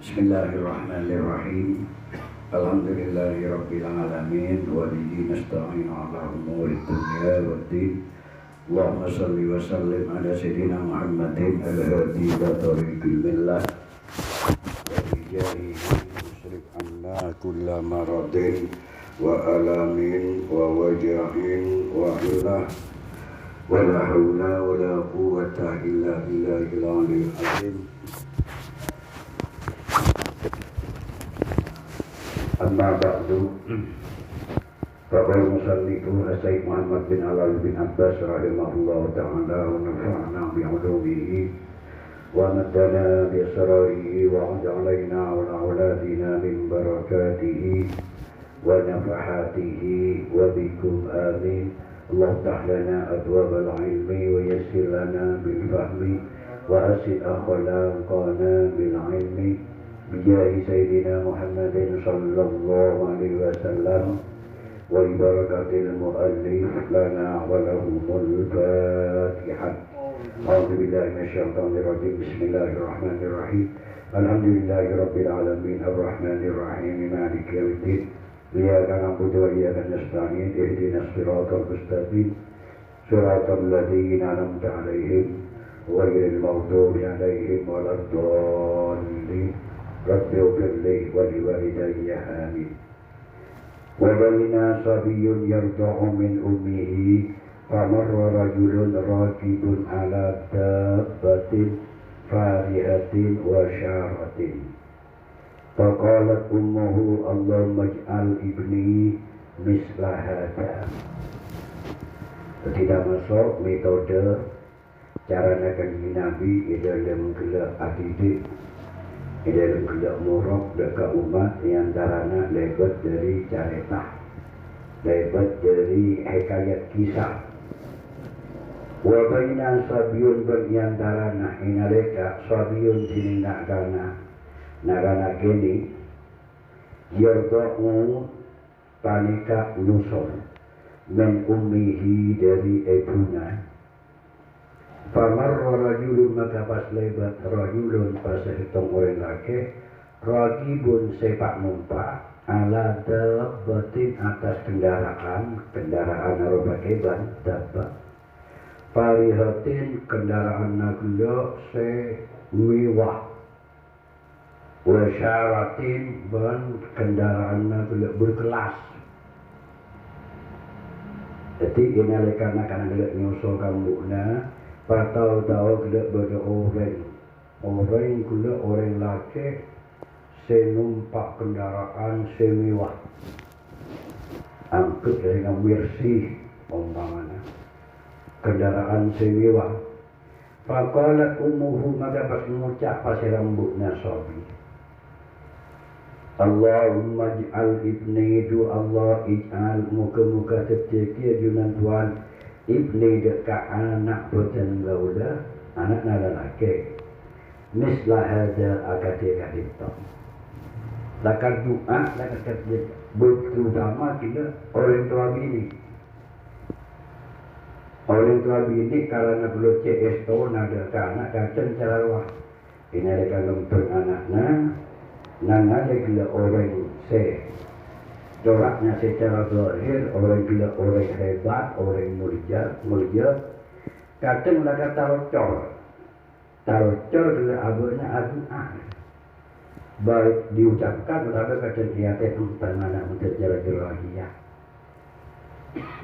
Bismillahirrahmanirrahim. Alhamdulillahirabbil alamin wa bihi nasta'inu ala umuri dunya waddin. Allahumma shalli wa sallim ala sayyidina Muhammadin al-hadi ila tariqil millah wa bijahihi musrif anna kulla maradin wa alamin wa wajahin wa illah wa la hawla wa la quwwata illa billahil aliyyil azim. Amma ba'du. Faqala musannifu Sayyid Muhammad bin Alal bin Abbas rahimahullah ta'ala wa nafa'na bi'ulumihi wa naddana bi asrarihi wa ja'alaina wa auladina min barakatihi wa nafahatihi wa bikum amin. Allah ta'lana abwab al-ilmi wa yassir lana bil fahmi wa asid akhlaqana bil ilmi bijahi Sayyidina Muhammadin sallallahu alaihi wasallam wa ibarakatil muallif lana wa lahumul fatihah. A'udzu billahi minasyaitonir rajim. Bismillahirrahmanirrahim. Alhamdulillahi rabbil alamin arrahmanir rahim maliki yaumiddin. Iyyaka na'budu wa iyyaka nasta'in ihdinas siratal mustaqim siratal ladzina an'amta 'alaihim ghairil maghdubi 'alaihim waladdallin. Rabbi ighfirli wa liwalidayya amin. Wa baina sabiyyun yarda'u min ummihi famarra rajulun rakibun ala dabbatin farihatin wa syaratin. Faqalat ummuhu Allahumma ij'al ibni misla hadha. Tidak masuk metode cara nakan Nabi dalam gelak adidik, dalam gelak murok dekat umat yang darana lebat dari caretah, lebat dari hikayat kisah. Wa baina sabiyun bagian darana inaleka sabiyun sini nakana gini yarda'u panika nusul men ummihi dari ibunya. Famarra rajulun maka pas lebat rajulun pas hitung orang laki ragibun sepak numpak ala dabbatin atas kendaraan arupa keban dabbat farihatin kendaraan naglo semiwah wa syaratin ban kendaraan naglo berkelas. Jadi ini karena gelak nyusul kambukna patau-tau gelak pada orang gula orang laki senumpak kendaraan semiwah angkut dengan bersih umpamanya kendaraan semiwah. Faqalat ummuhu maka pas mengucap pasir rambutnya sabi Allahumma ij'al ibni du Allah ij'al muka-muka tercekir junan Tuhan ibni dekat anak boten gaula anak nala laki mislah hadza akatika itu lakar doa lakar kerja terutama kita orang tua bini karena belum CS tahun ada anak kacang cara wah ini ada kalau anak-anak nana gila orang coraknya secara zahir orang gila orang hebat orang mulia kadang mereka taruh cor gila abahnya adu'ah baik diucapkan tapi kadang niatnya tangan untuk jarak-jarak.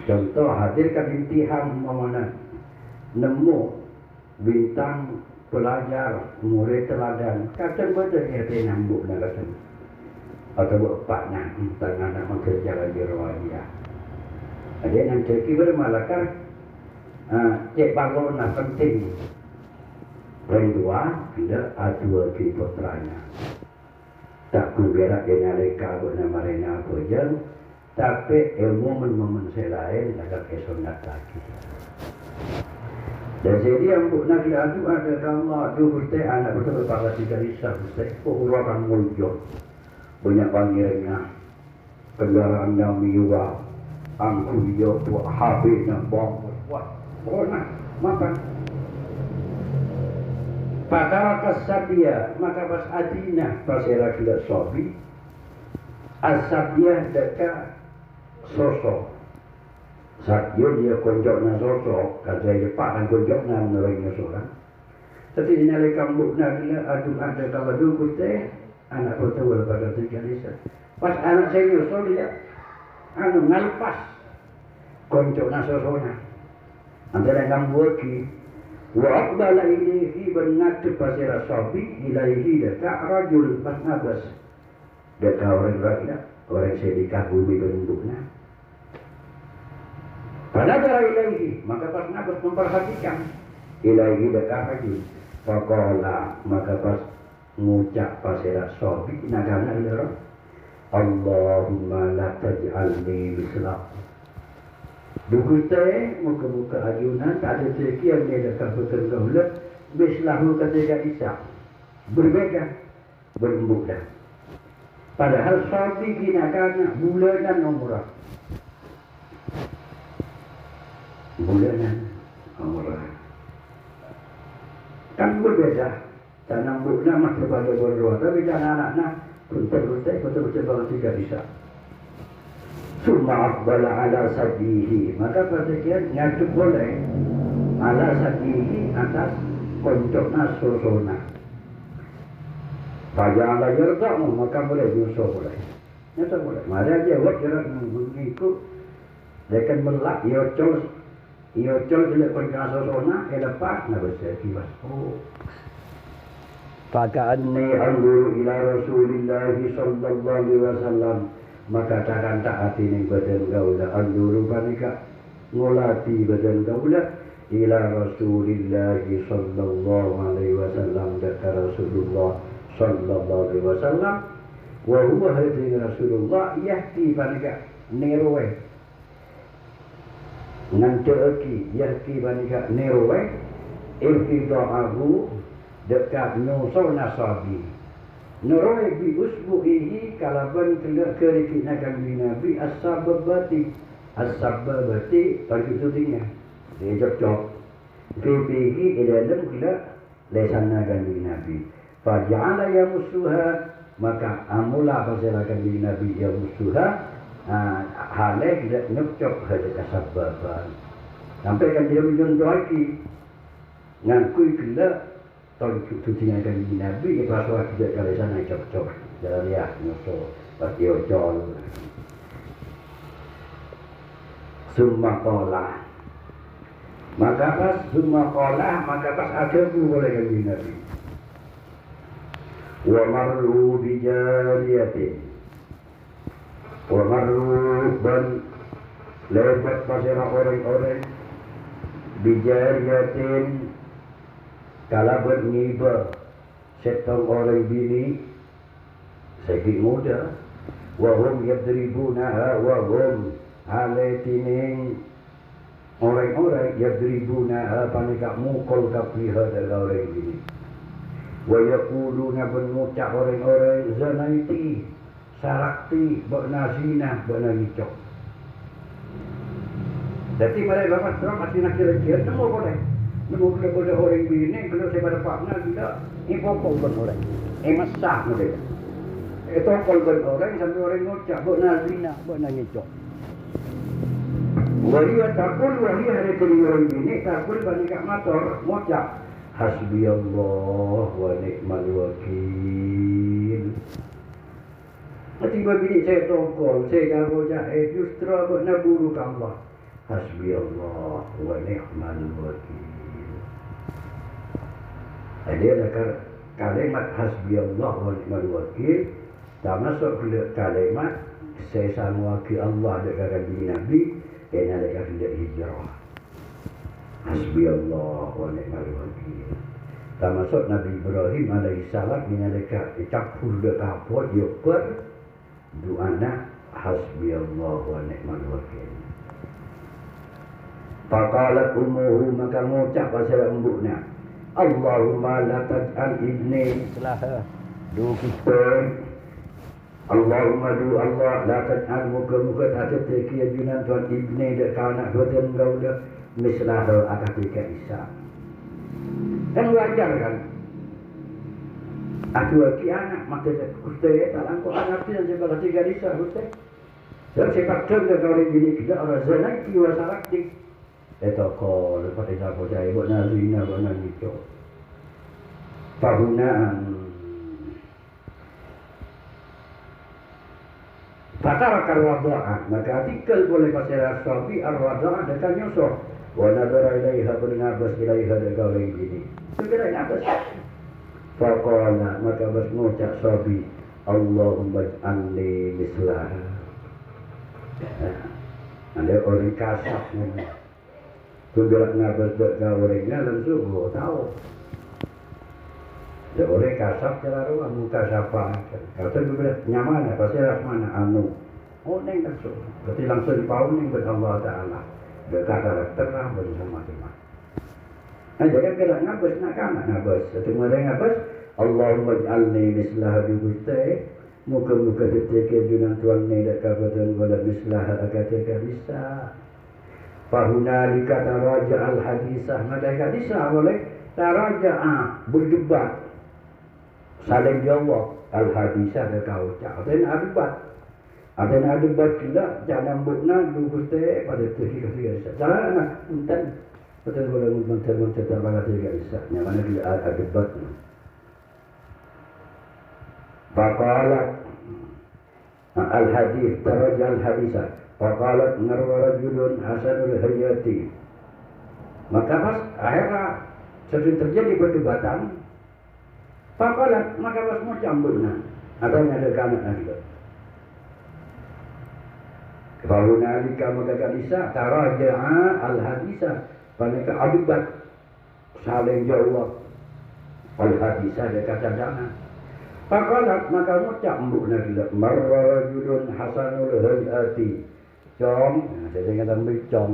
Contoh hadirkan imtihan mana nemu bintang pelajar murid teladan kadang baca niatnya nambuk kadang atau bapaknya tangan untuk jarak-jarak. Ada yang ceki bermalakar cek bangunan penting. Yang dua tidak adua ke putranya. Tak kuberak dengan mereka bernama Rena Bojang, tapi momen-momen selain agak kesunat lagi. Dan jadi yang nak diadu ada Allah tu bersih anak betul pada tiga risau bersih. Orang muncul banyak panggilnya kendaraan yang miwa angku dia buat habis nak bom buat orang makan Fatarakas sabia, maka pas adina pasera kila sobi asabia dekat sosok sabia dia konjokna sosok kata dia pak kan konjokna menerangnya seorang tapi ini kamu nak bila aduk ada kalau dulu teh anak kota wala pada tiga desa pas anak saya nyusul dia anu ngalpas konjokna sosoknya antara kamu lagi wa aqbala ilayhi bernatu pasira sabi ilaihi dekat rajul pas nabas dekat orang rakyat orang sedekah bumi bentuknya pada darah ilaihi maka pas nabas memperhatikan ilaihi dekat rajul faqala maka pas ngucap pasira sabi nagana ilaihi Allahumma la taj'alni mislah Duku teh muka-muka ayunan tak ada sekian dia dekat betul gaulat bislahu ketika isyak berbeda berembuk dah padahal sabi kinakan bulanan umrah kan berbeda tanam bukna mah kepada berdoa tapi jangan anak-anak betul-betul banget tidak bisa Summa aqbala ala sadihi maka perhatian nyatu boleh ala sadihi atas koncokna sosona Faja'ala yarda'u maka boleh nyusul boleh nyata boleh maka dia buat jarak mengikut dia akan melak iocol bila koncokna sosona lepas nak bersih kiwas Faka'anni angguru ila Rasulillahi sallallahu alaihi wasallam maka takkan tak hati ni badan gaulah angguru panika ngolati badan gaulah ila Rasulillah sallallahu alaihi wasallam dekat Rasulullah sallallahu alaihi wasallam wa huwa hadhi Rasulullah yahti panika nerowe nanti yahti panika nerowe irtida'ahu dekat nusur nasabi Nurai bi usbu'ihi kalaban kerikina kami Nabi as-sababati bagi tudingnya dia cocok fihi dalam kila lesana kami Nabi faja'ala ya musuha maka amula pasal kami Nabi ya musuha halai tidak nyocok hada kasababan sampai kan dia mencontoh lagi ngakui kila tudingan kami Nabi pasal tidak kali sana cocok jalan ya nyocok pasti ocol summa qala maka pas ada boleh kami Nabi wa marru bi jariyatin wa marru ban lewat pasir orang-orang bi jariyatin kalau berniba setong orang bini segi muda wahum yadribunaha wahum alatining orang-orang yadribunaha panika mukul kapiha dari orang bini wa yaquluna benucap orang-orang zanaiti sarakti bernazina bernangicok jadi pada bapak terang masih nak kira-kira semua boleh boleh orang bini kalau saya pada partner tidak impopol kan orang masak mereka topol kan orang sampai orang ngucap buat nazina buat nangicok wahia takul wahia hari kali orang bini takul banikak motor ngucap hasbiyallah wa ni'mal wakil tiba bini saya topol saya kalau jahit justru buat naburu Allah hasbiyallah wa ni'mal wakil dia ada kalimat hasbiyallah wa ni'mal wakil termasuk kalimat saya sama wakil Allah dekat Nabi yang dekat hijrah hasbiyallah wa ni'mal wakil termasuk Nabi Ibrahim alaihissalam yang dekat campur dekat apa dia per doana hasbiyallah wa ni'mal wakil faqalat ummuhu maka ngucap pasal embuknya Allahumma la taj'al ibni salah do kita Allahumma du Allah la taj'al muka-muka ada teki ajunan tuan ibni dak anak dua tahun gauda mislah akan tiga Isa kan wajar kan Aku lagi anak, maka Ustaz tak langkau anak dia sebagai tiga desa Ustaz. Dan sepak terjang kalau ini kita orang zanaki wasarakti. Itu kau lepas itu aku cakap buat nazina buat nazito. Pahunaan. Fatara karwadaan, maka artikel boleh pasal ashabi arwadaan dekat nyosor. Wa nadara ilaiha bernabas ilaiha dekat orang ini. Itu kira nabas. Faqala maka bas ngucap sabi Allahumma ij'alni mislaha. Ada orang kasar ni. Tu gerak nabas dekat orangnya langsung tahu. Ada orang kasar cara rumah muka siapa. Kalau tu bila nyaman pasti rahmana anu. Oh neng langsung. Berarti langsung dipau neng ber Allah Taala. Dekat karakter lah bersama-sama. Nah, jadi gerak nabas nak kan nabas. Satu orang nabas Allahumma ij'alni mislaha bi Gusti. Muka-muka detik junan tuan ni dak kabatan wala mislaha akatika bisa. Fahunalika taraja al-hadisah. Maka hadisah boleh taraja berdebat. Saling jawab al-hadisah dak kau ucap. Dan debat. Ada debat tidak jangan bukna du Gusti pada tiga-tiga. Jangan nak entan. Betul boleh menteri-menteri terbagai tiga isa. Yang mana dia ada debat. Faqalat al-hadis taraja al-hadisah. Faqalat narwa rajulun hasanul hayati. Maka pas akhirnya sering terjadi perdebatan. Faqalat maka pas mau cambukna. Adanya ada kanak juga. Fahunalika maka hadisah taraja'a al-hadisah. Mereka debat saling jawab al-hadisah dia kata jangan. Faqalat maka ngucap mbukna gila marra rajulun hasanul hayati. Cong, saya kata ambil cong.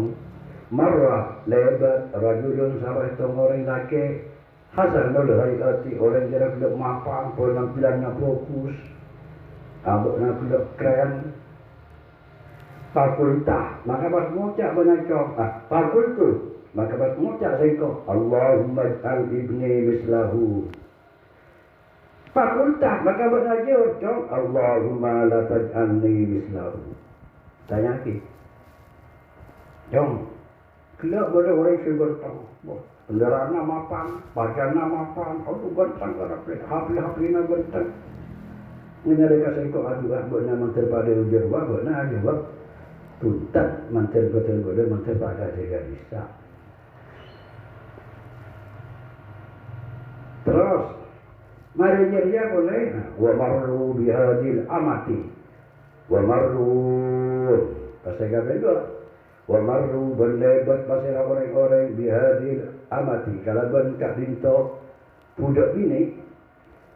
Marra lebat rajulun salah itu orang laki hasanul hayati, orang jarak gelap mapan, penampilannya fokus. Abuknya gelap keren. Fakultah, maka pas ngucap banyak cong. Fakultu, maka pas ngucap sengkau Allahumma ij'al ibni mislahu. Fakultah, maka bernajur cong Allahumma la taj'alni mislahu. Tanya lagi cong kelak pada orang yang gantang kendaraan mapan, pakaian mapan, aku gantang hafli-haflina gantang. Ini ada sengkau aduh nama terpada ujar wabak na jawab tuntat mantel betul-betul mantel pada dia bisa. Terus mari dia boleh wa marru bihadil amati wa marru pasal itu wa marru berlebat pasal orang-orang bihadil amati kalau bentak dinto budak ini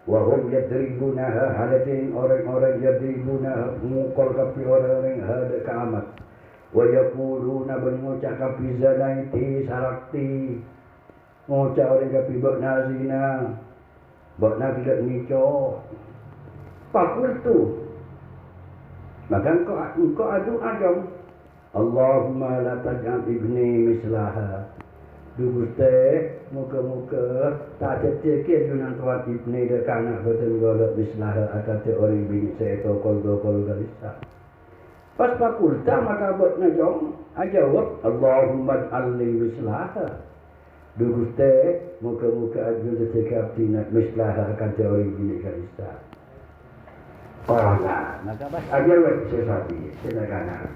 wa hum yadribunaha halatin orang-orang yadribunaha mukul kapi orang-orang hada ke amat wa yaquluna mengucap kapi zanaiti sarakti ngucap orang kapi bak nazina bak na tidak nikah pakul tu maka engkau adu ajam Allahumma la taj'al ibni mislaha. Duguste muka-muka tak cetek junan tuan ibni de kanak betul golok mislaha akate orang bini saya tokol galisa. Pas fakulta maka buat najong ajawab Allahumma ij'alni mislaha. Duguste muka-muka aju cetek abdina mislaha akate orang bini galisa. Oh nah, maka pas ajawab sesapi silakan.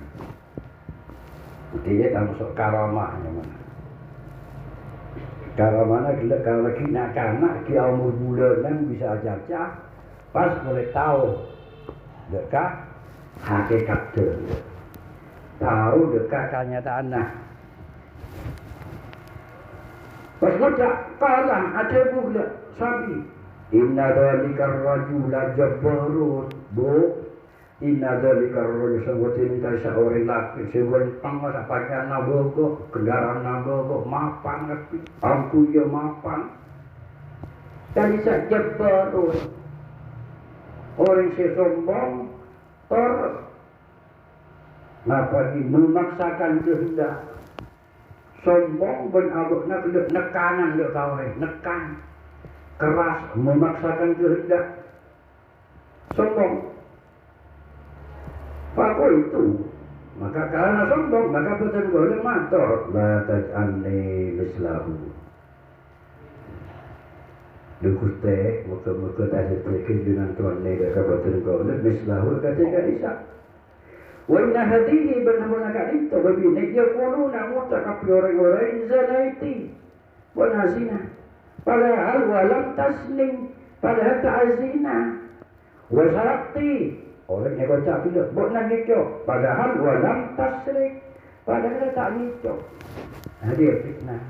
Dia tak masuk karamahnya mana. Karamahnya kalau lagi nak kanak dia umur bulan bisa ajar pas boleh tahu dekat hakikat dia. Tahu dekat kenyataan nah. Pas macam kalah ada pula sabi. Inna dzalikar rajula jabbarun bu. Inna dzalikar rajul sebutin tak seorang laki sebutin pangkat pakaian nabogo kendaraan nabogo mapan ngerti ampu ya mapan tadi saja baru orang sesombong apa ini memaksakan kehendak sombong ben abukna nekanan dia kau nekan keras, memaksakan kehendak, sombong. Fakul itu, maka karena sombong, maka betul boleh matur la taj'alni mislahu. Dukuste, muka-muka tadi kejunan Tuhan ni dekat betul boleh mislahu ketika Isa. Wa inna hadihi benar-benar kat itu berbina dia kuluna mutakapi orang-orang zanaiti wanazina. Padahal walam taslim, padahal ta'azina wasakti orang yang baca bila buat nak ngikut, padahal walam tasrik, padahal tak ngikut. Dia fitnah.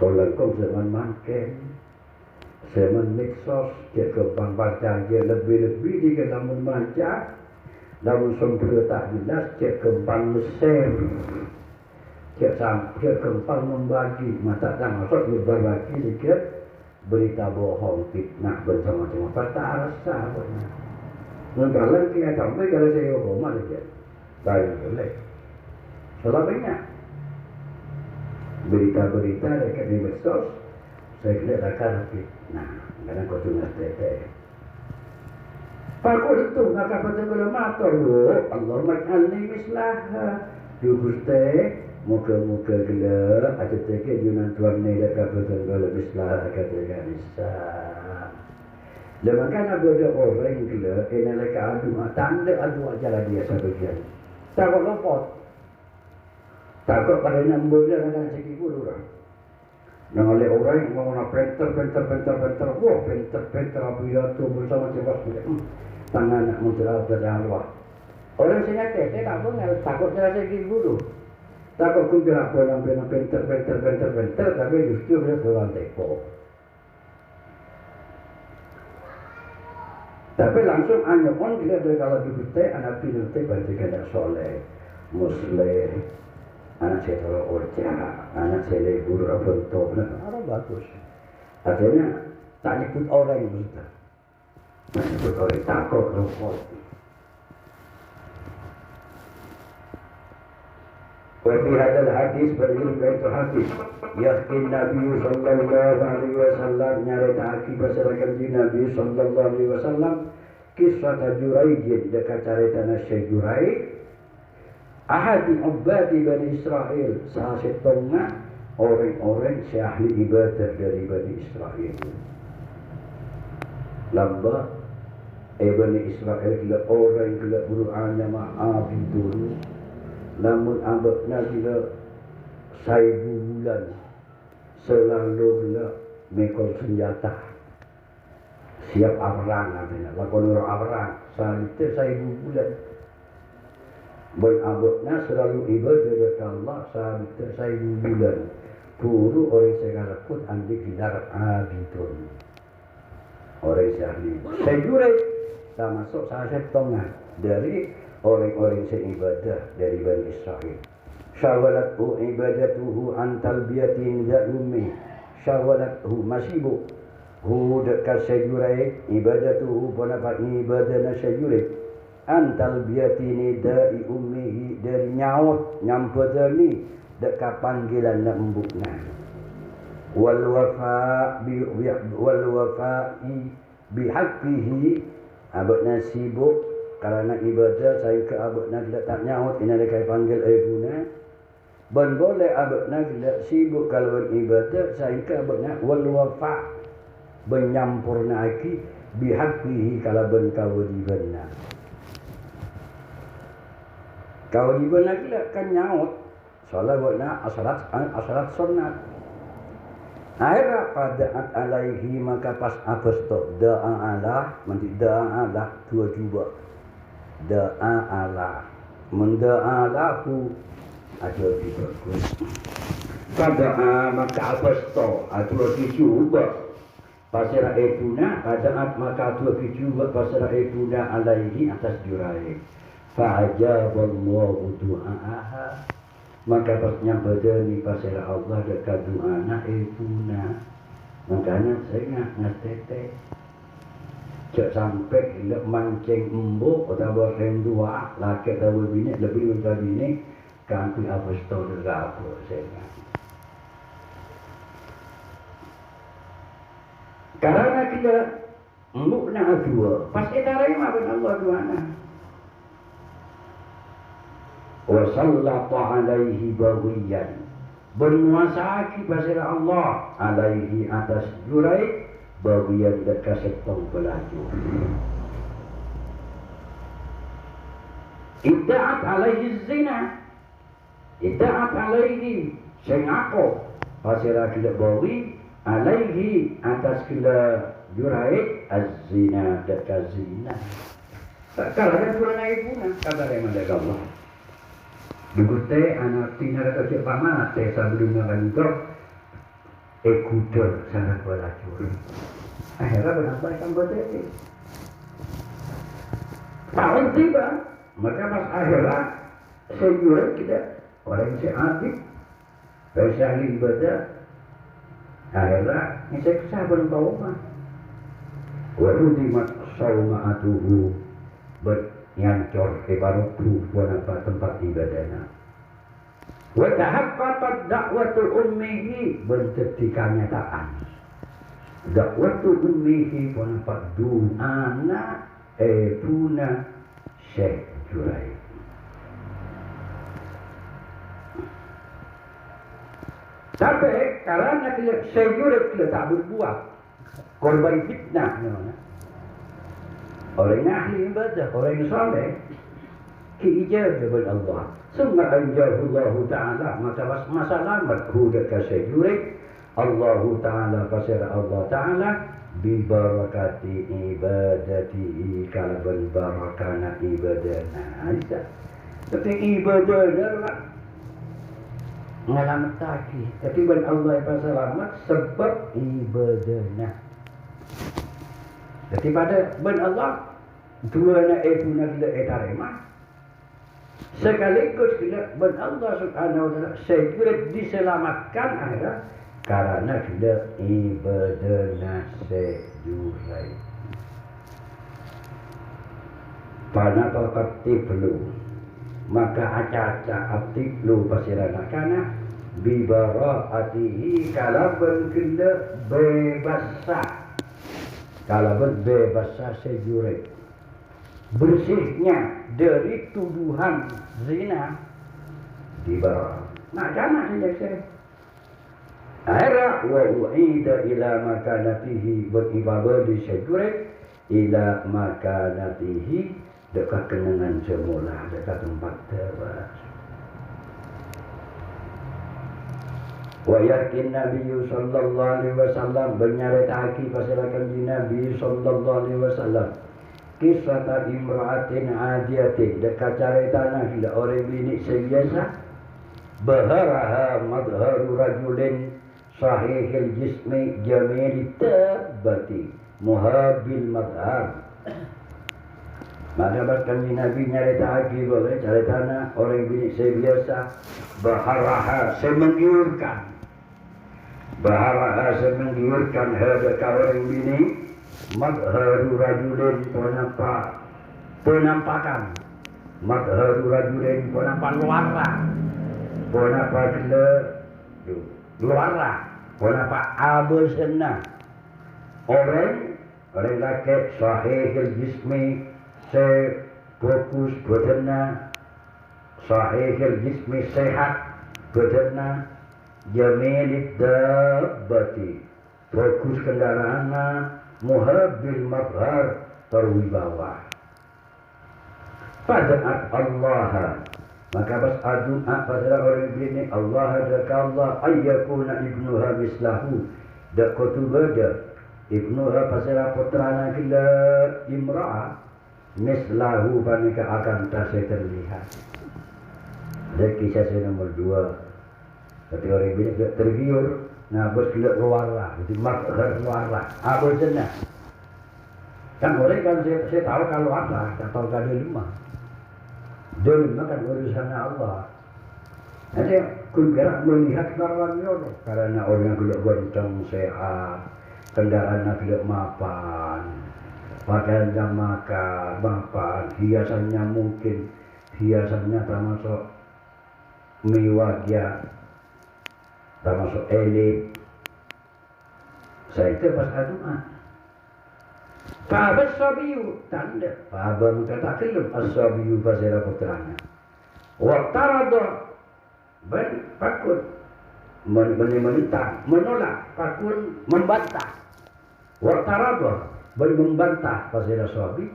Kalau kau zaman makan, zaman medsos, dia kembang baca dia lebih-lebih di dalam membaca. Namun sempurna tak jelas, cik kembang Mesir, cik kembang membagi, mata tak masuk berbagi sikit, berita bohong, fitnah, bersama-sama. Tak rasa pun. Kalau kita sampai kalau saya hormat saja, tak boleh. Salah banyak. Berita-berita dekat di medsos, saya kena rakar fitnah. Kadang kau tengah teteh. Fakul itu maka betul-betul matur Allah maj'alni mislah Yuguste muka-muka gila ada teke junan tuan ni dekat betul-betul mislah kata Isa. Lepas kan ada orang gila kena leka adu tanda adu ajaran dia sebagian takut lopot takut pada nambah dia dengan segi guru orang. Dan oleh orang yang mau nak penter wah penter apa ya tu bersama cebas tangan nak mencerah berjalan. Orang saya tak pernah takut jelas lagi guru. Takut pun gerak pulang penter, tapi justru dia pulang depo. Tapi langsung anyapun dia kalau dibuat anak pinute berarti kena soleh, muslim, anak saya tahu orja, anak saya guru apa tu, orang bagus. Artinya tak nyebut orang yang betul. Menyebut orang takut rumput. Wa hadal hadis berilmu itu hadis. Yakin Nabi sallallahu alaihi wasallam nyarita akibat serahkan di Nabi sallallahu alaihi wasallam kisah Juraij dekat cerita Syekh Juraij. Ahadi ubadi Bani Israel salah setengah orang-orang ahli ibadah dari Bani Israel. Lamba Bani Israel gila orang gila Qur'annya ma'abidun. Namun abadnya gila 1000 bulan selalu gila mekol senjata siap abrang artinya lakon orang abrang sampai 1000 bulan berabadnya selalu ibadah kepada Allah sampai 1000 bulan guru orang segala pun andi gilar abidun orang sehari saya Juraij tak masuk salah setengah dari orang-orang seibadah dari Bani Israel. Syawalathu ibadatuhu an talbiyatin ummi. Syawalathu masibuk. Hu dekat Syekh Juraij ibadatuhu penapa ibadahna Syekh Juraij an talbiyatin da'i ummihi dari nyaut nyampedani dekat panggilan nak embukna. Wal wafa'i bihaqqihi abadna sibuk kerana ibadah saya ke abadna tidak tak nyaut ini dekat panggil ibuna ben boleh abadna tidak sibuk kalau ibadah saya ke abadna wal wafa benyampurna aki bihaqqihi kalau ben kawadibanna kawadibanna tidak kan nyaut soalnya buatna asyarat sunnat. Akhirnya pada alaihi maka pas aposto doa Allah nanti doa Allah dua juga doa Allah mendoa lahu ada juga pada maka aposto atau juga pasal ibuna pada maka dua juga pasal ibuna alaihi atas Juraij fa'ajaballahu du'aaha maka pasnya berdeni pasal Allah dekat doa anak ibuna makanya saya ngatete cak sampai ilak mancing embuk atau berem dua laki atau bini lebih dari bini kanti apostol apa saya Karena kita mukna dua, pasti terima ben Allah Tuhan. Wa sallata alaihi bawiyan, bermuasaki pasir Allah alaihi atas Juraid bawiyan dekat setong pelaju. Idda'at alaihi zina, idda'at alaihi sengako pasir kita bawi alaihi atas kita Juraid az-zina dekat zina. Tak kalah kan pura naik puna kata remah dekat Allah. Dugute anak tina dekat cik paman teh sebelum makan itu ekuter sana pelacur. Akhirnya benar-benar kan berdetik. Tahun tiba, maka pas akhirnya Juraid kita orang si adik bersaling baca. Akhirnya ini saya kesah berbawa mah. Warudimat sawma'atuhu bernyancor ibaratku buanapa tempat ibadahnya. Wa tahaqqaqat da'watul ummihi bentuk kenyataan. Da'watul ummihi buanapa du'ana puna Syekh Juraid. Tapi karena Syekh Juraid kita tak berbuat korban fitnah namanya. Orang ahli ibadah, orang soleh kiijab kepada Allah. Summa anjahullahu ta'ala, maka masalah berkuda ke Syekh Juraid Allah Ta'ala pasir Allah Ta'ala bibarakati ibadatihi kalaban barakana ibadana. Aisyah tapi ibadana ngalamat taki tapi ban Allah yang selamat sebab ibadana. Jadi pada ben Allah dua na puna kita etarema sekaligus kita ben Allah subhanahu wa ta'ala Syekh Juraid diselamatkan akhirnya karena kita ibadah Syekh Juraid. Pada tokat tiflu maka aca-aca abtiklu pasirana karena bibara'atihi kalaban kita bebasa. Kalau bebas Syekh Juraid bersihnya dari tuduhan zina di bawah. Nah, jangan saja. Akhirnya wa uida ila makanatihi beribadah di Syekh Juraid ila makanatihi dekat kenangan semula dekat tempat tewas. Wa yakin Nabi sallallahu alaihi wasallam bernyaritakan pasalakan di Nabi sallallahu alaihi wasallam kisah imra'atin adiyatin dekat caritana bila orang bini sebiasa baharaha madharu rajulin sahihil jismi jamil tabati muhabil madhar. Maka bahkan Nabi nyaritakan boleh caritana orang bini sebiasa baharaha semenggiurkan baharaha semenggiurkan hadaka orang bini madharu rajulin penampakan madharu rajulin penampak luarlah penampak abusna orang laki sahihil jismi fokus badanna sahihil jismi sehat badanna jamilid dabbati fokus kendaraanna muhabbil mabhar terwibawa pada'at Allah maka bas adun'a pada orang ini Allah daka Allah ayyakuna ibnuha mislahu dak kutubada ibnuha pasal putrana kila imra'ah mislahu panika akan tak terlihat. Dan kisah saya nomor 2 ketika orang ini tergiur nah bos kila keluarlah jadi makhar keluarlah apa jenah kan orang kan saya tahu kalau apa tak tahu kada lima Dolma kan urusan Allah. Nanti kun gerak melihat karannya karena orang gelak goncang sehat, kendaraan gelak mapan, pakaian jam makan, mapan, hiasannya mungkin hiasannya termasuk mewah dia, termasuk elit. Saya itu pas doa. Fabas sabiyu tanda Fabam kata kelem as-sabiyu pasira putranya Waktarada ben pakun menentang menolak pakun membantah Waktarada ben membantah pasira sabi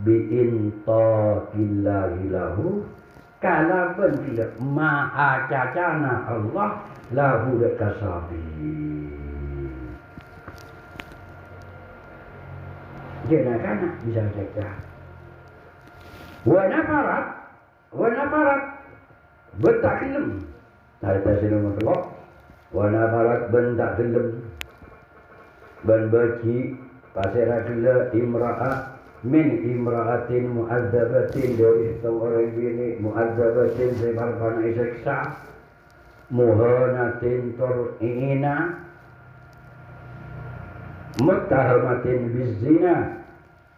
bi'intaqillahi lahu kala ben tidak ma'acacana Allah lahu dekasabi jenakana bisa cekah wa nafarat bentak gelem dari tasinu mengelok wa nafarat bentak gelem ben beci pasira gila imra'ah min imra'atin mu'adzabatin dari seorang bini mu'adzabatin sebar panai seksa muhanatin tur'ina muttahamatin bizina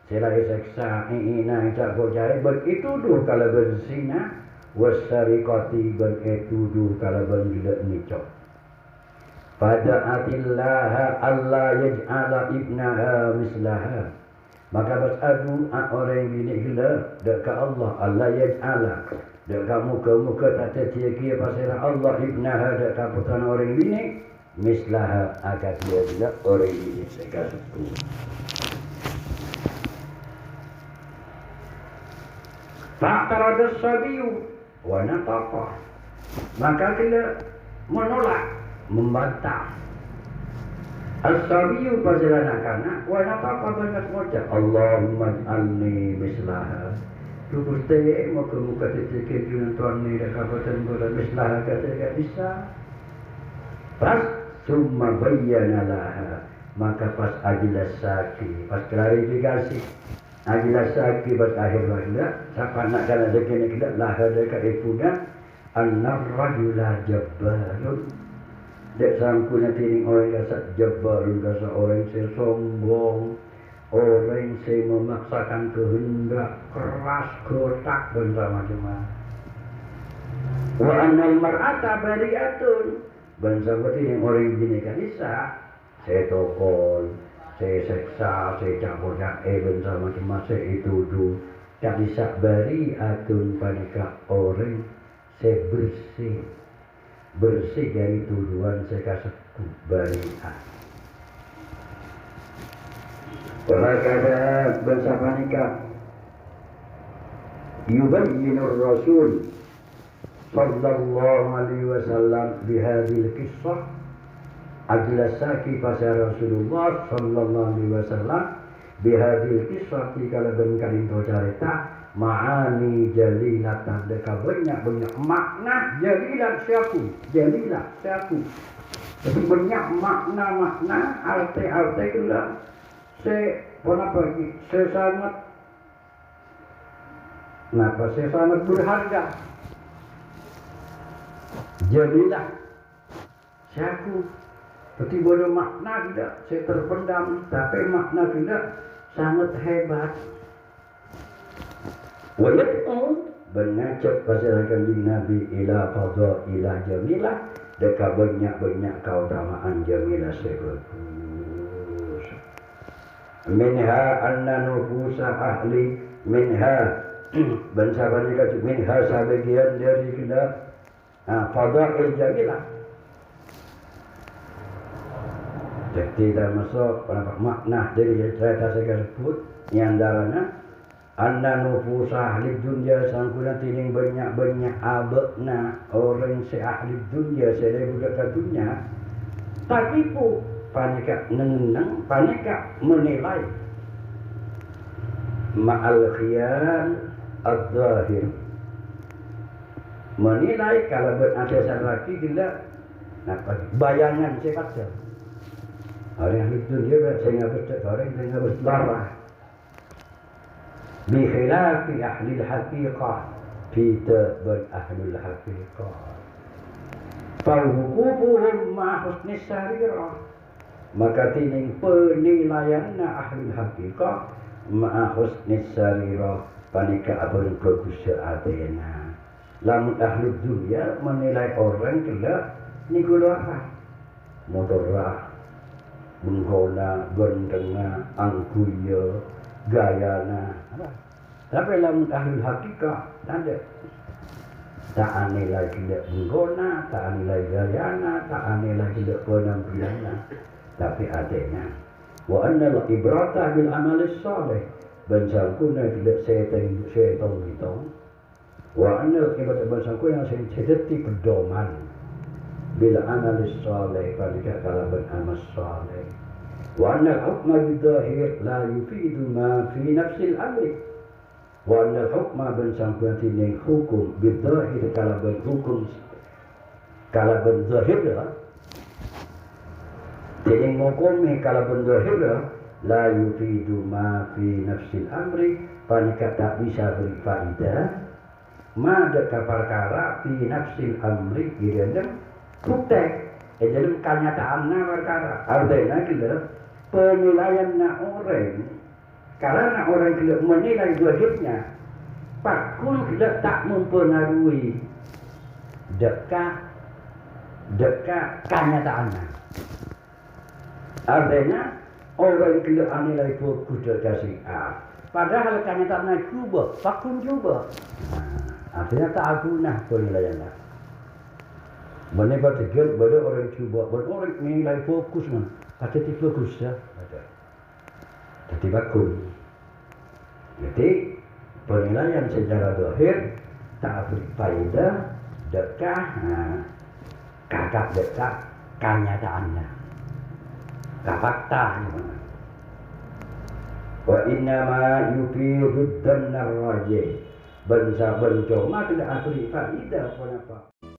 silai seksa ina cak gojai berituduh kalau berzina wasariqati berituduh kalau bergila nicok pada atillaha Allah yaj'ala ibnaha mislaha maka bersadu orang bini gila dekat Allah Allah yaj'ala dekat muka-muka tak tertiaki pasal Allah ibnaha dekat putan orang bini mislaha agak dia gila orang bini sekaligus Fa'tarada sabiyu wa nataqa maka gila menolak membantah as-sabiyu pasal anak-anak wa nataqa banyak macam Allahumma ij'alni mislaha tu gusti muka-muka tertiaki tuan ni dekat putan bola mislaha kata bisa pas summa bayyana laha maka pas ajilasaki pas klarifikasi ajilasaki pas akhir wahda siapa nak kena dekene kita laha dekat ipunya annar rajula jabbarun dek sangkuna tining orang kasat jabbarun kasa orang sombong orang memaksakan kehendak keras kotak benda macam-macam wa annal mar'ata bari'atun bangsa seperti yang orang begini kan bisa saya tokol, saya seksa, saya campur-campur bangsa macam-macam saya tuduh tak bisa bari atun panika orang saya bersih dari tuduhan saya kasih bari'ah kalau kata bangsa panika yubayyinur rasul sallallahu alaihi wasallam bihadil kisah ajlasaki pasal Rasulullah sallallahu alaihi wasallam bihadil kisah kalau bengkali itu cerita ma'ani jalilatan dekat banyak makna jalilah siaku jadi banyak makna arti kula saya pernah pergi saya sangat berharga jadilah siaku seperti boleh makna tidak saya terpendam tapi makna tidak sangat hebat wajibku mengajak pasal kanjeng Nabi ila qadha ila jamilah dekat banyak keutamaan jamilah sebagus minha anna nufusa ahli minha bangsa-bangsa kata minha sebagian dari kita fadail jamilah jadi dah masuk makna dari cerita saya sebut yang darahnya anna nufusa ahli dunia sangkuna tining banyak abekna orang se-ahli dunia se-ahli budak dunia tapi pun panika nenang panika menilai ma'al khiyal al-zahir menilai kalau berasasan lagi tidak bayangan sifatnya orang ahli dunia saya bercakap orang dengan berdarah bikhilafi ahli al-haqiqah kita berahli al-haqiqah fawukufuhum ma'husni sarirah maka tining penilaianna ahli al-haqiqah ma'husni sarirah panika abang kegusaatena lamun ahli dunia menilai orang kelak ni gula apa mudorah menggona, gendengna, angkuya, gayana. Tapi dalam ahli hakikat tak ada. Tak aneh lagi tidak menggona, tak aneh lagi gayana, tak aneh lagi tidak penampilannya. Tapi adanya. Wa annal ibrata bil amalis salih. Bensangkuna tidak setan gitu. Wa annal ibrata bensangkuna yang sedeti pedoman. Bila amalis salih pada kalaban amal salih. Wa annal hukma bidahir la yufidu ma fi nafsil amri. Wa annal hukma bensangkuna tining hukum bidahir kalaban hukum kalaban zahir lah. Tining hukum kalaban zahir lah. La yufidu ma fi nafsil amri. Panika tak bisa beri faidah. Ma deka perkara fi nafsil amri dalam kutek dalam kenyataannya perkara. Artinya kita penilaian orang karena orang kita menilai zahirnya pakun kita tak mempengaruhi dekat kenyataannya. Artinya orang kita menilai fokus dari A padahal kenyataannya cuba pakun cuba. Artinya tak guna penilaiannya. Mana pada gel, pada orang cuba, pada orang menilai fokus mana, pada ti fokus ya, ada. Jadi bagus. Jadi penilaian secara zahir tak beri faedah dekat, kakak dekat kenyataannya, fakta. Wa inna ma yufidu dhanna rajih. Bangsa bencoma tidak beri faedah apa.